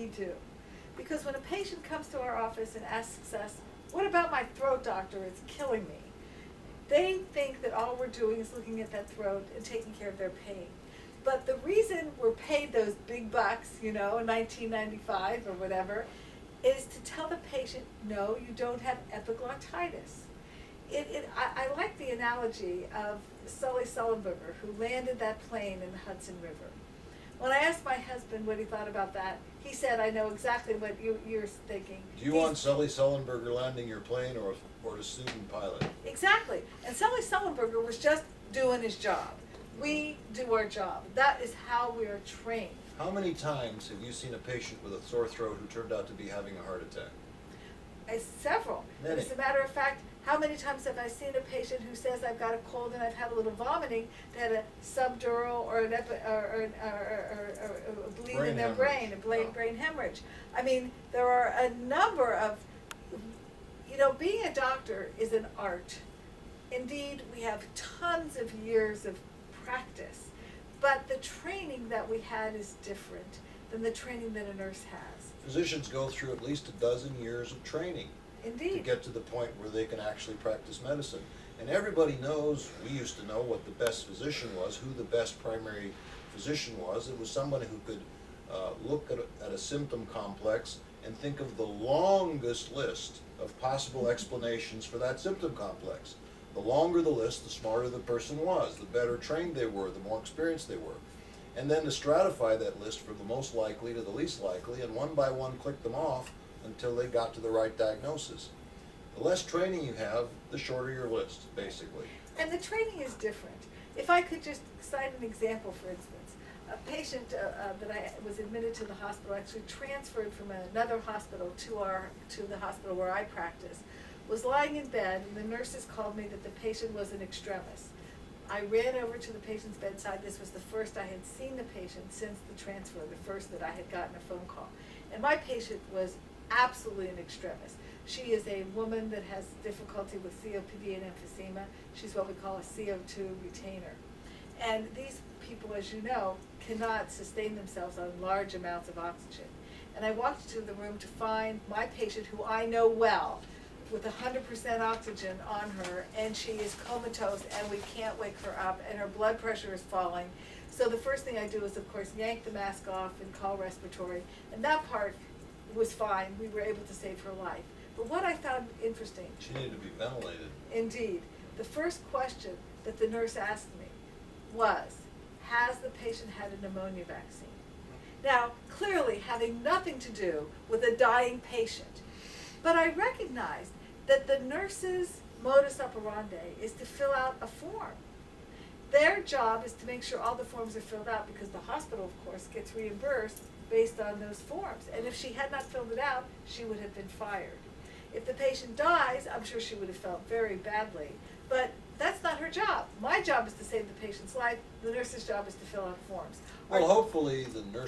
do. Because when a patient comes to our office and asks us, what about my throat, doctor? It's killing me. They think that all we're doing is looking at that throat and taking care of their pain. But the reason we're paid those big bucks, you know, in 1995 or whatever, is to tell the patient, no, you don't have epiglottitis. I like the analogy of Sully Sullenberger, who landed that plane in the Hudson River. When I asked my husband what he thought about that, he said, I know exactly what you're thinking. Do you want Sully Sullenberger landing your plane or a student pilot? Exactly. And Sully Sullenberger was just doing his job. We do our job. That is how we are trained. How many times have you seen a patient with a sore throat who turned out to be having a heart attack? Several. Many. As a matter of fact, how many times have I seen a patient who says, I've got a cold and I've had a little vomiting, that had a subdural or a bleed in their brain, brain hemorrhage. I mean, there are a number of, you know, being a doctor is an art. Indeed, we have tons of years of practice, but the training that we had is different than the training that a nurse has. Physicians go through at least a dozen years of training. Indeed. To get to the point where they can actually practice medicine. And everybody knows, we used to know what the best physician was, who the best primary physician was. It was somebody who could look at a symptom complex and think of the longest list of possible explanations for that symptom complex. The longer the list, the smarter the person was, the better trained they were, the more experienced they were. And then to stratify that list from the most likely to the least likely, and one by one click them off until they got to the right diagnosis. The less training you have, the shorter your list, basically. And the training is different. If I could just cite an example, for instance, a patient that I was admitted to the hospital, actually transferred from another hospital to the hospital where I practice, was lying in bed, and the nurses called me that the patient was an extremis. I ran over to the patient's bedside. This was the first I had seen the patient since the transfer, the first that I had gotten a phone call. And my patient was absolutely an extremis. She is a woman that has difficulty with COPD and emphysema. She's what we call a CO2 retainer. And these people, as you know, cannot sustain themselves on large amounts of oxygen. And I walked into the room to find my patient, who I know well, with 100% oxygen on her, and she is comatose, and we can't wake her up, and her blood pressure is falling. So the first thing I do is, of course, yank the mask off and call respiratory, and that part was fine. We were able to save her life. But what I found interesting... She needed to be ventilated. Indeed. The first question that the nurse asked me was, has the patient had a pneumonia vaccine? Now, clearly having nothing to do with a dying patient. But I recognized that the nurse's modus operandi is to fill out a form. Their job is to make sure all the forms are filled out, because the hospital, of course, gets reimbursed based on those forms. And if she had not filled it out, she would have been fired. If the patient dies, I'm sure she would have felt very badly. But that's not her job. My job is to save the patient's life. The nurse's job is to fill out forms. Well, hopefully the nurse